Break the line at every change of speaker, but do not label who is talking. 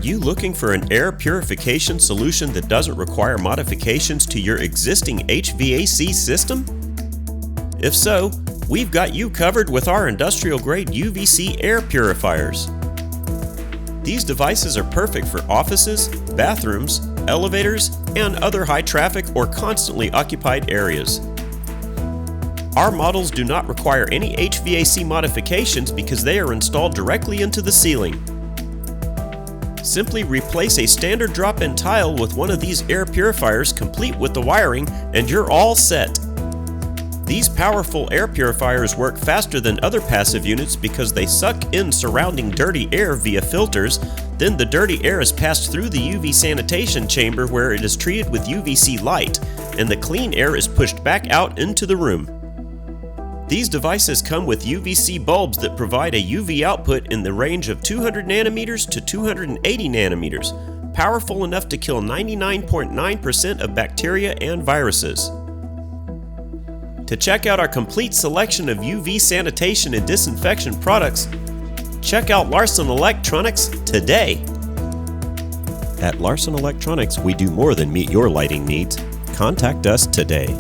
you looking for an air purification solution that doesn't require modifications to your existing HVAC system? If so, we've got you covered with our industrial-grade UVC air purifiers. These devices are perfect for offices, bathrooms, elevators, and other high-traffic or constantly occupied areas. Our models do not require any HVAC modifications because they are installed directly into the ceiling. Simply replace a standard drop-in tile with one of these air purifiers complete with the wiring and you're all set. These powerful air purifiers work faster than other passive units because they suck in surrounding dirty air via filters, then the dirty air is passed through the UV sanitation chamber where it is treated with UVC light, and the clean air is pushed back out into the room. These devices come with UVC bulbs that provide a UV output in the range of 200 nanometers to 280 nanometers, powerful enough to kill 99.9% of bacteria and viruses. To check out our complete selection of UV sanitation and disinfection products, check out Larson Electronics today. At Larson Electronics, we do more than meet your lighting needs. Contact us today.